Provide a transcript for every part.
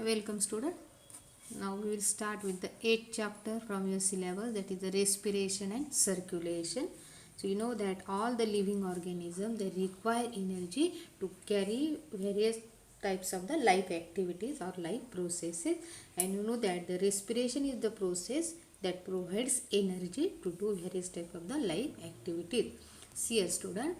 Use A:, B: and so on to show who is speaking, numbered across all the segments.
A: Welcome student. Now we will start with the 8th chapter from your syllabus, that is the respiration and circulation. So you know that all the living organisms, they require energy to carry various types of the life activities or life processes, and you know that the respiration is the process that provides energy to do various types of the life activities. See a student,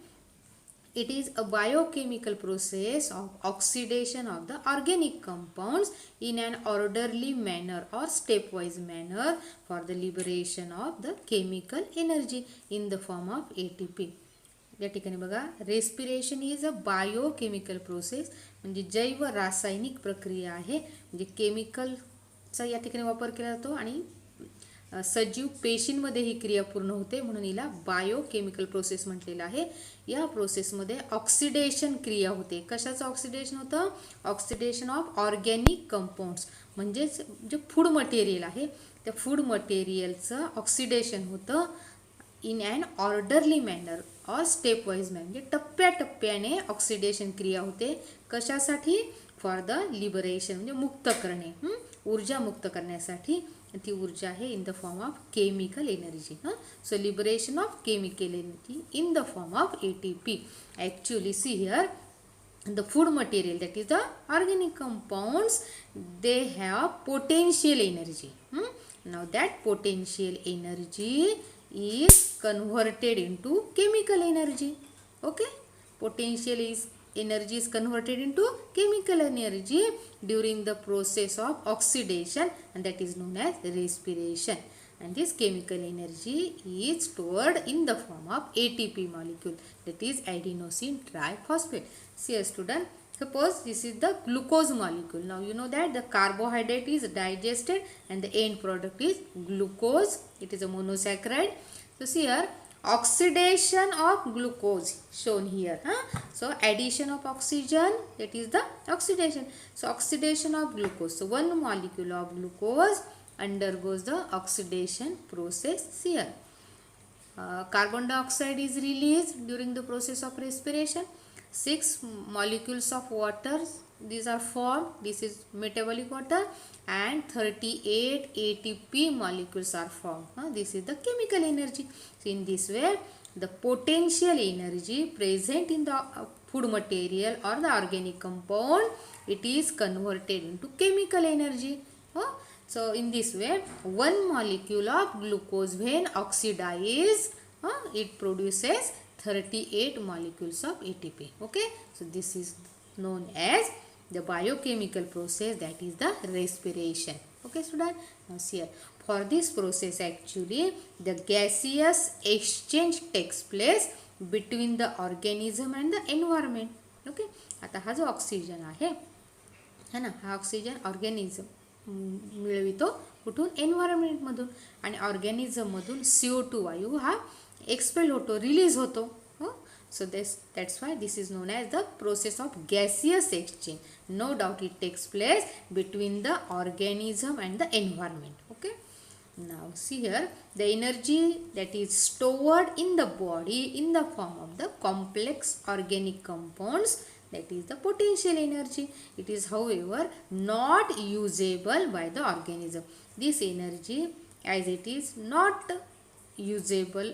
A: it is a biochemical process of oxidation of the organic compounds in an orderly manner or stepwise manner for the liberation of the chemical energy in the form of ATP. या ठिकाणी बघा, respiration is a biochemical process, म्हणजे जैव रासायनिक प्रक्रिया आहे. म्हणजे केमिकलचा या ठिकाणी वापर केला जातो आणि सजीव पेशींमध्ये ही क्रिया पूर्ण होते, म्हणून हिला बायोकेमिकल प्रोसेस म्हटलेलं आहे. या प्रोसेसमध्ये ऑक्सिडेशन क्रिया होते. कशाचं ऑक्सिडेशन होतं? ऑक्सिडेशन ऑफ ऑर्गॅनिक कंपाऊंड्स, म्हणजेच जे फूड मटेरियल आहे त्या फूड मटेरियलचं ऑक्सिडेशन होतं इन ॲन ऑर्डरली मॅनर और स्टेप वाईज मॅनर, म्हणजे टप्प्याटप्प्याने ऑक्सिडेशन क्रिया होते. कशासाठी? फॉर द लिबरेशन, म्हणजे मुक्त करणे, ऊर्जा मुक्त करण्यासाठी. ती ऊर्जा आहे in the form of chemical energy. So liberation of chemical energy in the form of ATP. Actually see here, the food material, that is the organic compounds, they have potential energy. Now that potential energy is converted into chemical energy. Okay, potential energy is converted into chemical energy during the process of oxidation, and that is known as respiration. And this chemical energy is stored in the form of ATP molecule, that is adenosine triphosphate. See a student, suppose this is the glucose molecule. Now you know that the carbohydrate is digested and the end product is glucose. It is a monosaccharide. So see here, oxidation of glucose shown here. So addition of oxygen, that is the oxidation. So oxidation of glucose. So one molecule of glucose undergoes the oxidation process here. Carbon dioxide is released during the process of respiration. 6 molecules of water, these are formed. This is metabolic water, and 38 ATP molecules are formed. This is the chemical energy. So in this way, the potential energy present in the food material or the organic compound, it is converted into chemical energy. So in this way, one molecule of glucose when oxidized, it produces 38 molecules of ATP. Okay, so this is known as the biochemical process, that is the respiration. Okay student, now see here, for this process actually the gaseous exchange takes place between the organism and the environment. Okay, आता हा जो oxygen आहे है ना, हा oxygen organism मिळवितो कुठून? एन्व्हायरमेंटमधून, आणि ऑर्गॅनिझममधून CO2 वायू हा एक्सपेल होतो, रिलीज होतो. So that's why this is known as the process of gaseous exchange. No doubt it takes place between the organism and the environment. Okay, now see here, the energy that is stored in the body in the form of the complex organic compounds, that is the potential energy. It is however not usable by the organism. This energy, as it is not usable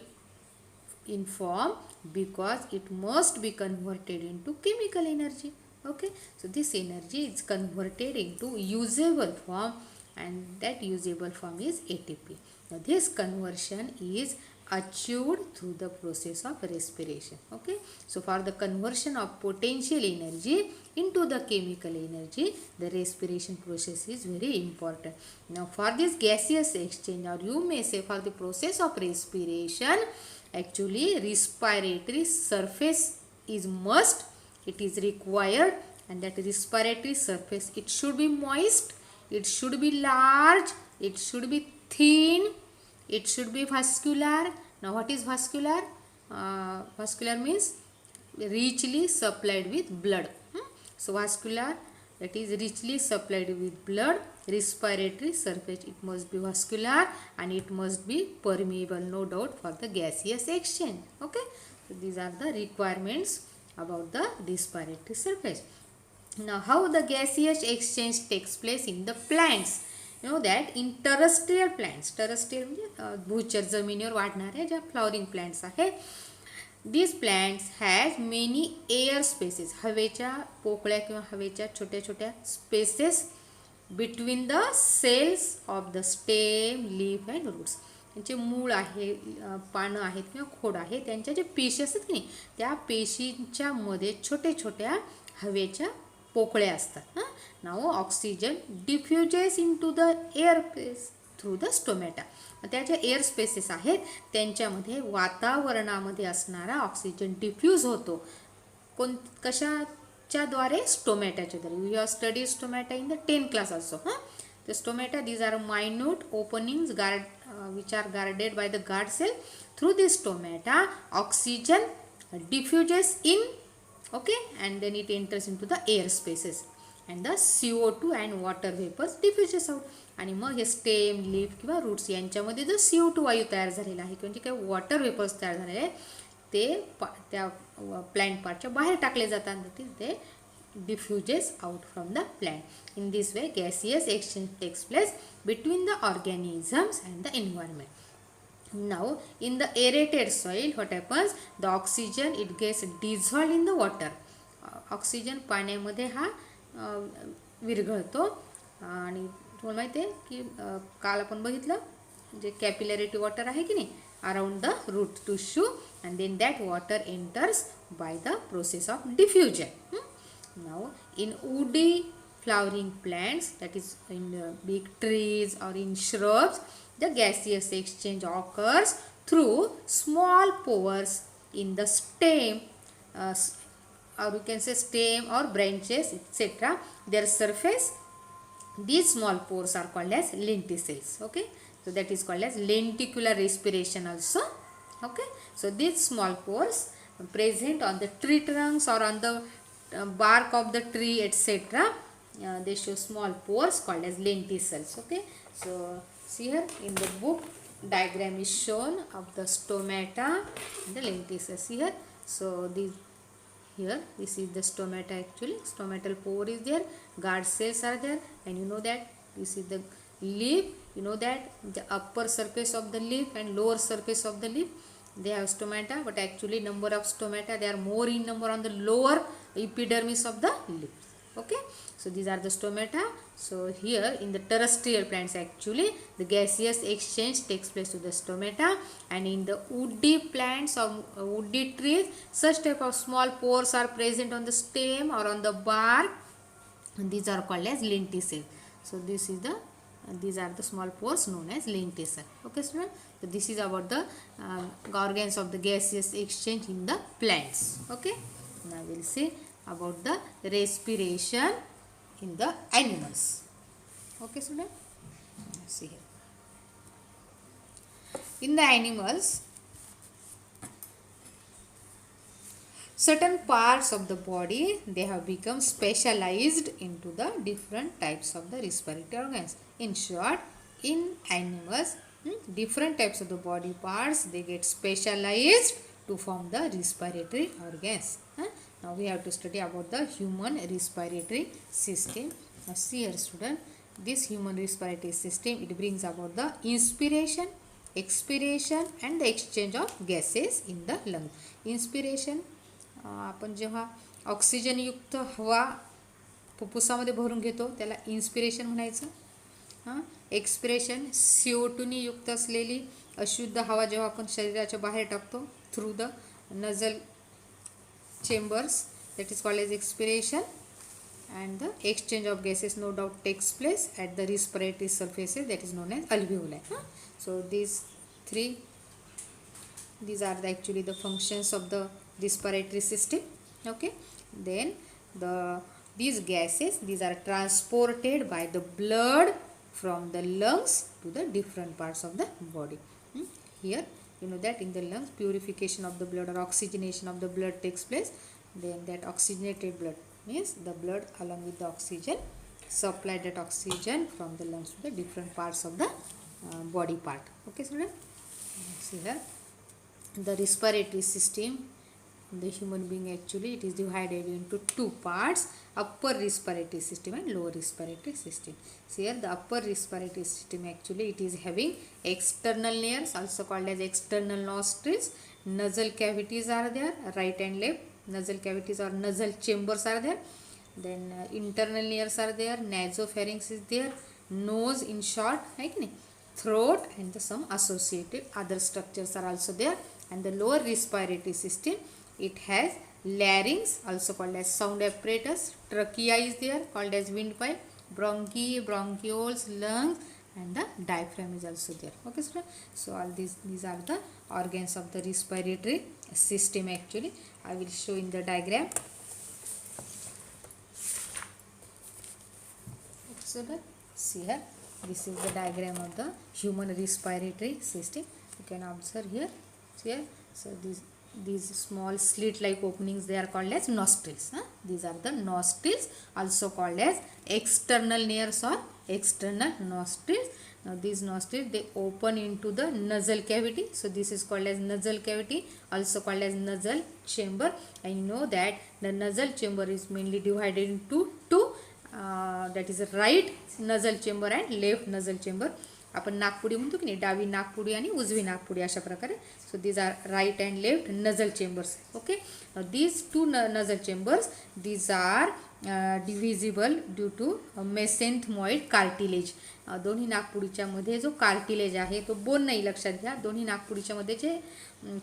A: in form, because it must be converted into chemical energy. Okay, so this energy is converted into usable form, and that usable form is ATP. Now this conversion is achieved through the process of respiration. Okay, so for the conversion of potential energy into the chemical energy, the respiration process is very important. Now for this gaseous exchange, or you may say for the process of respiration, actually respiratory surface is must, it is required, and that respiratory surface, it should be moist, it should be large, it should be thin, it should be vascular. Now what is vascular? Vascular means richly supplied with blood. So vascular, that is richly supplied with blood. Respiratory surface, it must be vascular and it must be permeable, no doubt, for the gaseous exchange. Okay, so these are the requirements about the respiratory surface. Now, how the gaseous exchange takes place in the plants? You know that in terrestrial plants, terrestrial म्हणजे भूचर जमिनीवर वाढणाऱ्या ज्या flowering plants आहेत, these plants has many air spaces, हवेच्या पोकळ्या किंवा हवेच्या छोट्या छोट्या spaces between the cells of the stem, leaf and roots. त्यांचे मूळ आहे, पानं आहेत किंवा खोड आहे, त्यांच्या जे पेशी असतात की नाही, त्या पेशींच्या मध्ये छोटे छोट्या हवेच्या पोकळ्या असतात. Now oxygen diffuses into the air space through the stomata. त्या ज्या एअर स्पेसेस आहेत त्यांच्यामध्ये वातावरणामध्ये असणारा ऑक्सिजन डिफ्यूज होतो. कशाच्याद्वारे? स्टोमॅटाच्या द्वारे. We have study stomata in the 10th class also. The stomata, these are minute openings which are guarded by the guard cell. Through this stomata, oxygen diffuses in, okay, and then it enters into the air spaces, and the CO2 and water vapors diffuses out. आणि मग हे stem, leaf किंवा roots यांच्यामध्ये जो CO2 वायू तयार झालेला आहे किंवा जे काही वॉटर वेपर्स तयार झालेले आहेत ते त्या प्लांट पार्टच्या बाहेर टाकले जातात. ते diffuses out from the plant. In this way, gaseous exchange takes place between the organisms and the environment. Now, in the aerated soil, what happens? The oxygen, it gets dissolved in the water. Oxygen पाण्यामध्ये हा विरघळतो. आणि तुम्हाला माहिती आहे की काल आपण बघितलं जे कॅपिलॅरिटी वॉटर आहे की नाही around the root tissue, and then that water enters by the process of diffusion. Now, in woody flowering plants, that is in big trees or in shrubs, the gaseous exchange occurs through small pores in the stem, or you can say stem or branches, etc. Their surface, these small pores are called as lenticels. Okay, so that is called as lenticular respiration also. Okay, so these small pores present on the tree trunks or on the bark of the tree, etc. They show small pores called as lenticels. Okay, so see here in the book diagram is shown of the stomata and the lenticels. See here, so this is the stomata. Actually stomatal pore is there, guard cells are there, and you know that this is the leaf. You know that the upper surface of the leaf and lower surface of the leaf, they have stomata, but actually number of stomata, they are more in number on the lower epidermis of the leaf. Okay, so these are the stomata. So here in the terrestrial plants, actually the gaseous exchange takes place to the stomata, and in the woody plants or woody trees, such type of small pores are present on the stem or on the bark, and these are called as lenticel. So these are the small pores known as lenticel. Okay student, so this is about the organs of the gaseous exchange in the plants. Okay, now we will see about the respiration in the animals. Okay student, see here. In the animals, certain parts of the body, they have become specialized into the different types of the respiratory organs. In short, in animals, different types of the body parts, they get specialized to form the respiratory organs. Now we have to study about the human respiratory system. Now see here student, this human respiratory system, it brings about the inspiration, expiration and the exchange of gases in the lung. Inspiration, आपण जेव्हा oxygen युक्त हवा फुफ्फुसामध्ये भरून घेतो त्याला inspiration म्हणायचं. Expiration, CO2 नी युक्त असलेली अशुद्ध हवा जेव्हा आपण शरीराच्या बाहेर टाकतो through the nasal chambers, that is called as expiration. And the exchange of gases no doubt takes place at the respiratory surfaces, that is known as alveoli. So these are actually the functions of the respiratory system. Okay, then these gases, these are transported by the blood from the lungs to the different parts of the body. Here you know that in the lungs, purification of the blood or oxygenation of the blood takes place. Then that oxygenated blood means the blood along with the oxygen supply that oxygen from the lungs to the different parts of the body part. Okay student, see here the respiratory system the human being actually it is divided into two parts, upper respiratory system and lower respiratory system. So here the upper respiratory system actually it is having external layers also called as external nostrils, nasal cavities are there, right and left nasal cavities or nasal chambers are there, then internal layers are there, nasopharynx is there, nose in short, right? Throat and the some associated other structures are also there. And the lower respiratory system it has larynx also called as sound apparatus, trachea is there called as windpipe, bronchi, bronchioles, lungs and the diaphragm is also there. Okay student, so all these are the organs of the respiratory system actually. I will show in the diagram. So that see here, this is the diagram of the human respiratory system. You can observe here. Here, so these small slit like openings they are called as nostrils. These are the nostrils also called as external layers or external nostrils. Now these nostrils they open into the nasal cavity, so this is called as nasal cavity also called as nasal chamber. And you know that the nasal chamber is mainly divided into two, that is right nasal chamber and left nasal chamber. आपण नाकपुडी म्हणतो की नाही, डावी नाकपुडी आणि उजवी नाकपुडी अशा प्रकारे. So these are right and left nasal chambers. Okay, these two nasal chambers these are divisible due to mesethmoid cartilage. दोन्ही नाकपुडीच्या मध्ये जो कार्टिलेज आहे तो बोन नाही, लक्षात घ्या. दोन्ही नाकपुडीच्या मध्ये जे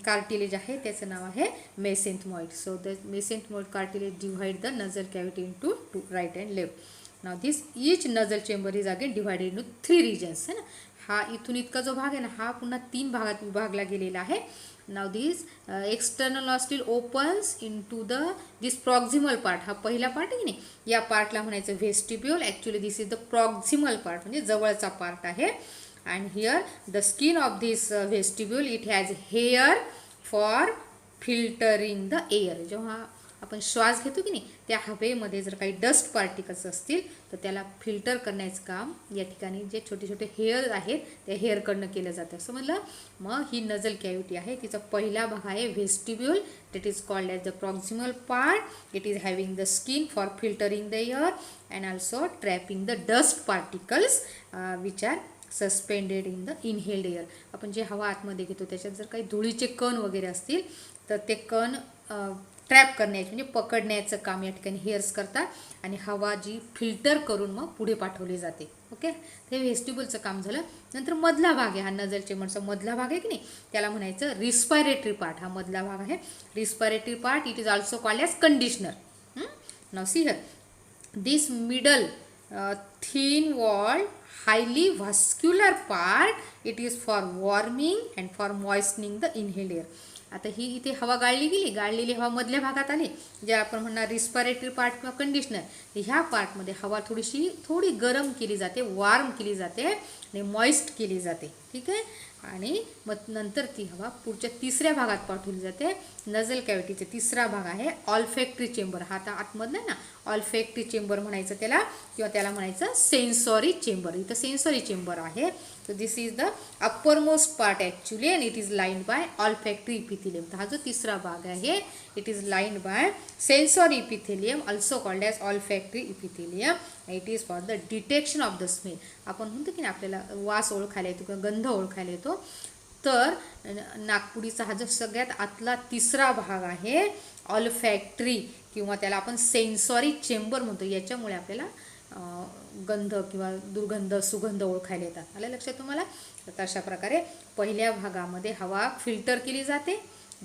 A: कार्टिलेज आहे त्याचं नाव आहे mesethmoid. So the mesethmoid cartilage divide the nasal cavity into two right and left. Now this each nasal chamber is again divided into 3 regions है ना. हा इथून इतका जो भाग आहे ना हा पुन्हा 3 भागात विभागला गेलेला आहे. Now this external nostril opens into the this proximal part. हा पहिला पार्ट आहे की नाही, या पार्टला म्हणायचं vestibule. Actually this is the proximal part म्हणजे जवळचा पार्ट आहे. And here the skin of this vestibule it has hair for filtering the air. जेव्हा आपण श्वास घेतो की नाही त्या हवेमध्ये जर काही डस्ट पार्टिकल्स असतील तर त्याला फिल्टर करण्याचं काम या ठिकाणी जे छोटे छोटे हेअर आहेत त्या हेअरकडनं केलं जातं. समजलं. मग ही नजल कॅव्हिटी आहे, तिचा पहिला भाग आहे vestibule, that is called as the proximal part. It is having the skin for filtering the air and also trapping the dust particles which are suspended in the inhaled air. आपण जे हवा आतमध्ये घेतो त्याच्यात जर काही धुळीचे कण वगैरे असतील तर ते कण ट्रॅप करण्याचे म्हणजे पकडण्याचं काम या ठिकाणी हेअर्स करतात आणि हवा जी फिल्टर करून मग पुढे पाठवली जाते. ओके, ते व्हेस्टिब्युलचं काम झालं. नंतर मधला भाग आहे हा नजल चेंबरचा मधला भाग आहे की नाही त्याला म्हणायचं रिस्पायरेटरी पार्ट. हा मधला भाग आहे respiratory part. It is also called as conditioner. Now see here this middle thin walled highly vascular part it is for warming and for moistening the inhaled air. आता ही इथे हवा गाळली गेली, गाळलेली हवा मधल्या भागात आली जे आपण म्हणणार रिस्पायरेटरी पार्ट किंवा कंडिशनर. ह्या पार्टमध्ये हवा थोडी गरम केली जाते, वार्म केली जाते आणि मॉइस्ट केली जाते. ठीक आहे. आणि मग नंतर ती हवा पुढच्या तिसऱ्या भागात पाठवली जाते. नजल कॅव्हिटीचा तिसरा भाग आहे ऑल्फॅक्टरी चेंबर. हा आता आतमधला ना ऑल्फॅक्टरी चेंबर म्हणायचं त्याला किंवा त्याला म्हणायचं सेन्सॉरी चेंबर. इथं सेन्सॉरी चेंबर आहे. So this is the uppermost part actually and it is lined by olfactory epithelium. तर हा जो तिसरा भाग आहे it is lined by sensory epithelium also called as olfactory epithelium. It is for the detection of the smell. आपण म्हणतो की आपल्याला वास ओळखायला येतो किंवा गंध ओळखायला येतो. तर नागपुडीचा हा जो सगळ्यात आतला तिसरा भाग आहे ऑल्फॅक्टरी किंवा त्याला आपण सेन्सॉरी चेंबर म्हणतो. याच्यामुळे आपल्याला गंध किंवा दुर्गंध सुगंध ओळखायला येतात. आलं लक्षात तुम्हाला. तर अशा प्रकारे पहिल्या भागामध्ये हवा फिल्टर केली जाते,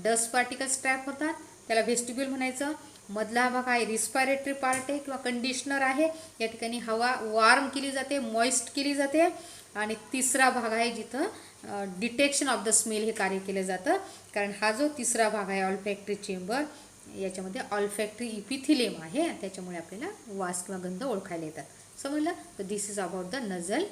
A: डस्ट पार्टिकल्स ट्रॅप होतात, त्याला व्हेस्टिब्युल म्हणायचं. मधला भाग आहे रिस्पायरेटरी पार्ट आहे किंवा कंडिशनर आहे. या ठिकाणी हवा वार्म केली जाते, मॉइस्ट केली जाते. आणि तिसरा भाग आहे जिथं डिटेक्शन ऑफ द स्मेल हे कार्य केलं जातं. कारण हा जो तिसरा भाग आहे ऑल्फॅक्टरी चेंबर याच्यामध्ये ऑल्फॅक्टरी इपिथिलियम आहे, त्याच्यामुळे आपल्याला वास किंवा गंध ओळखायला येतात. समजलं. तर this is about the nasal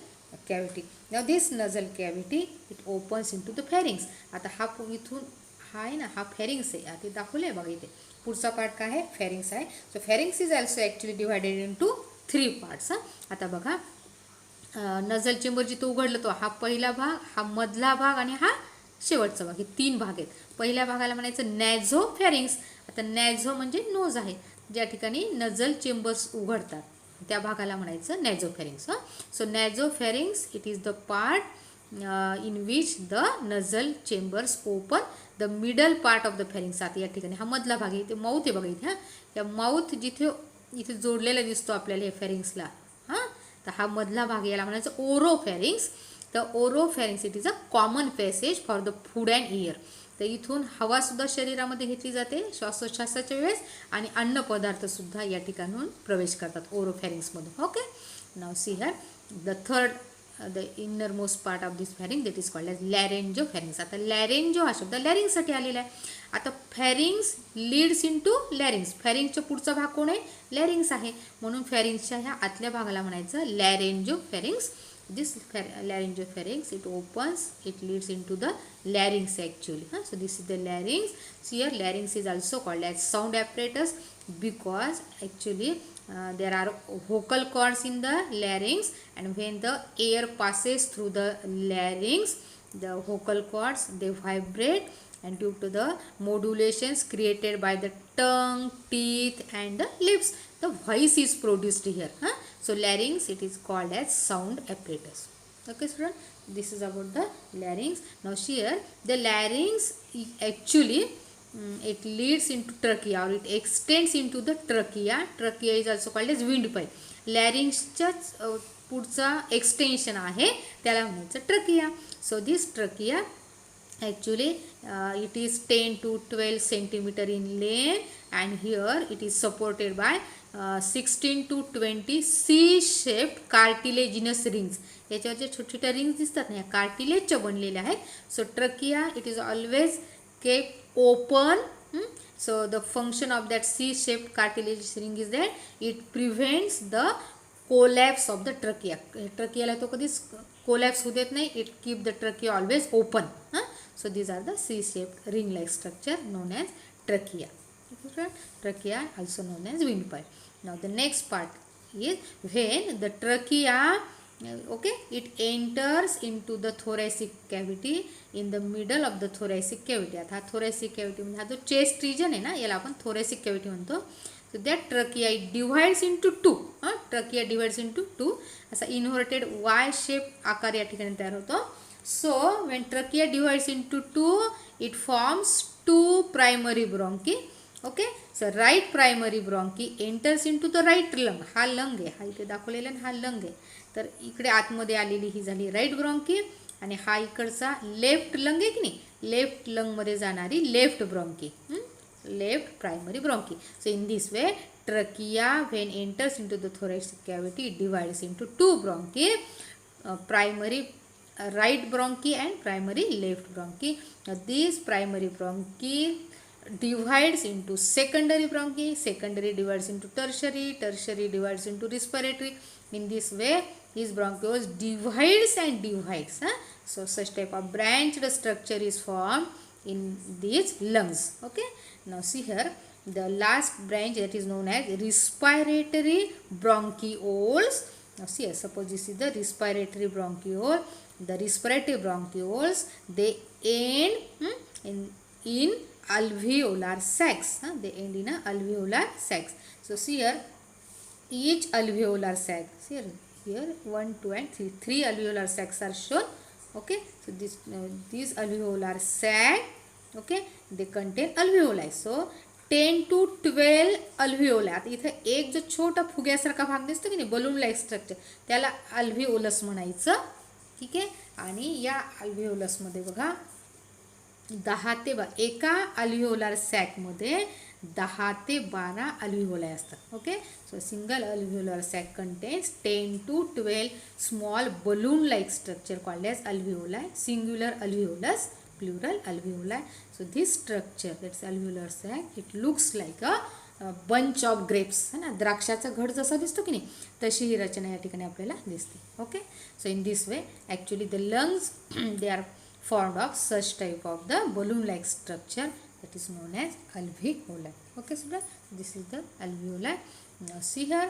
A: cavity. Now this nasal cavity it opens into the pharynx. आता हा इथून हा आहे ना हा फेरिंग्स आहे. आता दाखवलं आहे बघा इथे. पुढचा पार्ट काय आहे फेरिंग्स आहे. So pharynx is also actually divided into 3 parts. आता बघा नजल चेंबर जिथं उघडलं तो हा पहिला भाग, हा मधला भाग आणि हा शेवटचा भाग. हे 3 भाग आहेत. पहिल्या भागाला म्हणायचं नॅझो फेरिंग्स आता नॅझो म्हणजे नोज आहे, ज्या ठिकाणी नजल चेंबर्स उघडतात त्या भागाला म्हणायचं nasopharynx. So nasopharynx it is the part in which the nasal chambers open the middle part of the pharynx. आता या ठिकाणी हा मधला भाग आहे, इथे माउथ आहे बघा इथे. या माउथ जिथे इथे जोडलेला दिसतो आपल्याला हे फॅरिंग्सला, हां, तर हा मधला भाग याला म्हणायचं oropharynx. The oropharynx it is a common passage for the food and air. तर इथून हवासुद्धा शरीरामध्ये घेतली जाते श्वासोच्छ्वासाच्या वेळेस, आणि अन्न पदार्थसुद्धा या ठिकाणून प्रवेश करतात ओरोफॅरिंग्समधून. Okay, now see here the third the inner most part of this pharynx that is called as लॅरेंजो फॅरिंग्स. आता लॅरेंजो हा शब्द लॅरिंगसाठी आलेला आहे. आता pharynx leads into larynx. फॅरिंगचा पुढचा भाग कोण आहे? लॅरिंग्स आहे, म्हणून फॅरिंग्सच्या ह्या आतल्या भागाला म्हणायचं लॅरेंजो pharynx. This laryngopharynx it opens, it leads into the larynx actually. So this is the larynx. So here larynx is also called as sound apparatus because actually there are vocal cords in the larynx, and when the air passes through the larynx, the vocal cords they vibrate, and due to the modulations created by the tongue, teeth and the lips, the voice is produced here. So larynx it is called as sound apparatus. Okay student, this is about the larynx. Now here the larynx actually it leads into trachea or it extends into the trachea. Trachea is also called as windpipe. larynxच्या पुढचा extension आहे त्याला म्हणायचं trachea. So this trachea actually it is 10 to 12 centimeter in length, and here it is supported by 16 to 20 C-shaped cartilaginous rings. याच्यावर जे छोटे छोटे rings दिसतात ना, या कार्टिलेजच्या बनलेल्या आहेत. So trachea it is always kept open. So the function of that C-shaped cartilaginous ring is that it prevents the collapse of the trachea. ट्रकियाला तो कधीच कोलॅप्स होऊ देत नाही. It keep the trachea always open. So these are the C-shaped ring-like structure known as trachea. Trachea also known as windpipe. Now the next part is when the trachea, okay, it enters into the thoracic cavity in the middle of the thoracic cavity. आता thoracic cavity म्हणजे हा जो chest region आहे ना, याला आपण thoracic cavity म्हणतो. So that trachea it divides into two. Trachea divides into two. असा inverted Y-shaped आकार या ठिकाणी तयार होतो. So when trachea divides into two, it forms two primary bronchi. Okay, so right primary bronchi enters into the right lung. हा lung आहे, हा इथे दाखवलेला हा लंग आहे. तर इकडे आतमध्ये आलेली ही झाली राईट ब्रॉन्की, आणि हा इकडचा लेफ्ट लंग आहे की नाही, लेफ्ट लंगमध्ये जाणारी left bronchi, left primary bronchi. So in this way trachea when enters into the thoracic cavity it divides into two bronchi, primary right bronchi and primary left bronchi. Now these primary bronchi divides into secondary bronchi, secondary divides into tertiary, tertiary divides into respiratory. In this way these bronchioles divides and divides. So such type of branched structure is formed in these lungs. Okay, now see here the last branch that is known as respiratory bronchioles. Now see here, suppose this is the respiratory bronchiole. The respiratory bronchioles they end in alveolar sacs. They end in a alveolar sacs. So see here each alveolar sac, see here 1 2 and 3, three alveolar sacs are shown. Okay, so these alveolar sac, okay, they contain alveoli. So 10 to 12 alveoli. आता इथे एक जो छोटा फुग्यासारखा भाग दिसतो की नाही, balloon like structure, त्याला अल्व्हिओलस म्हणायचं. ठीक आहे, आणि या अल्व्हिओलसमध्ये बघा 10 ते 12 एका अल्व्हिओलार सॅकमध्ये 10 ते 12 अल्व्हिओलाई असतात. Okay, so single alveolar sac contains 10 to 12 small balloon like structure called as alveoli. Singular alveolus, plural alveoli. So this structure that's alveolar sac it looks like a bunch of grapes, है ना, द्राक्षाचा घड जसा दिसतो की नाही, तशी ही रचना या ठिकाणी आपल्याला दिसते. Okay, so in this way actually the lungs they are formed of such type of the balloon like structure that is known as alveoli. Okay, so this is the alveoli. Now see here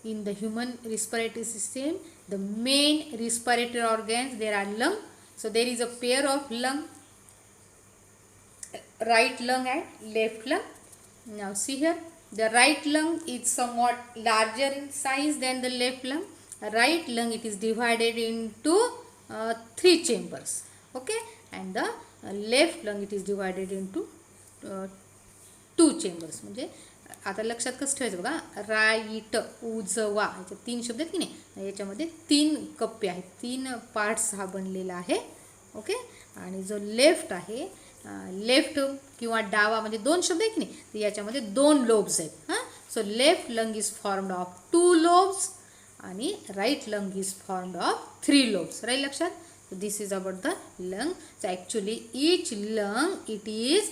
A: in the human respiratory system the main respiratory organs there are lung. So there is a pair of lung right lung and left lung. Now see here, the right lung is somewhat larger in size than the left lung. Right lung, it is divided into 3 chambers, okay, and the left lung, it is divided into 2 chambers. म्हणजे आता लक्षात कसं ठेवायचं बघा, right उजवा, याच्यात 3 शब्द आहेत की नाही, याच्यामध्ये 3 कप्पे आहेत, 3 पार्ट्स हा बनलेला आहे, ओके. आणि जो लेफ्ट आहे, लेफ्ट किंवा डावा म्हणजे 2 शब्द आहे की नाही, तर याच्यामध्ये 2 लोब्स आहेत. हां, so left lung is formed of 2 lobes आणि right lung is formed of 3 lobes. Right लक्षात. This is about the lung. So actually each lung it is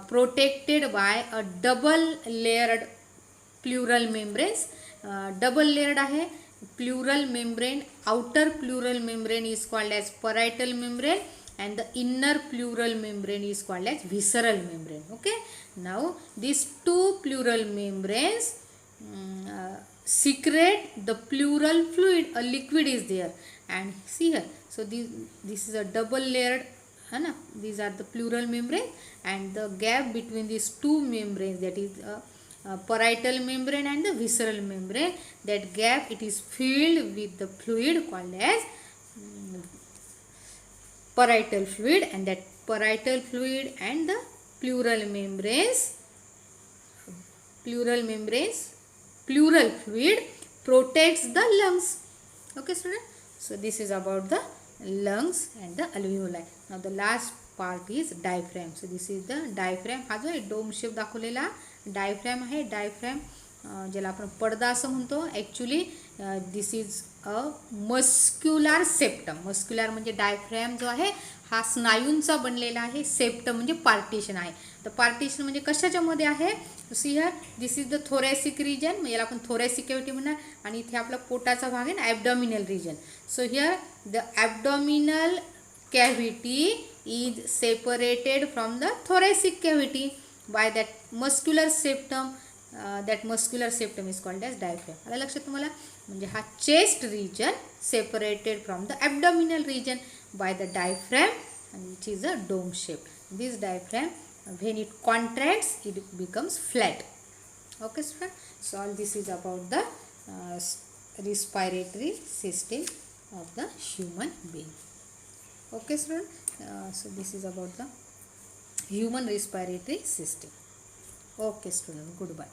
A: protected by a double layered pleural membranes. Double layered आहे. Pleural membrane, outer pleural membrane is called as parietal membrane and the inner pleural membrane is called as visceral membrane. Okay, now these 2 pleural membranes secrete the pleural fluid, a liquid is there, and see here, so this is a double layered, these are the pleural membrane, and the gap between these 2 membranes, that is parietal membrane and the visceral membrane, that gap, it is filled with the fluid called as parietal fluid, and that parietal fluid and the pleural fluid protects the lungs. Okay student, so this is about the lungs and the alveoli. Now the last part is diaphragm. So this is the diaphragm. हा जो dome shape दाखवलेला diaphragm आहे. Diaphragm ज्याला आपण पडदा असं म्हणतो. Actually this is a muscular septum. Muscular म्हणजे डायफ्रॅम जो आहे हा स्नायूंचा बनलेला आहे. सेप्टम म्हणजे पार्टिशन आहे. तर पार्टिशन म्हणजे कशाच्या मध्ये आहे. See here, this is the thoracic region, म्हणजे याला आपण थोरॅसिक कॅव्हिटी म्हणणार. आणि इथे आपला पोटाचा भाग आहे ना, abdominal region. So here the abdominal cavity is separated from the thoracic cavity by that muscular septum. That muscular septum is called as diaphragm. आलं लक्षात तुम्हाला. म्हणजे हा chest region separated from the abdominal region by the diaphragm, and which is a dome shape. This diaphragm, when it contracts, it becomes flat. Okay student, so all this is about the respiratory system of the human being. Okay student, so this is about the human respiratory system. Okay student, goodbye.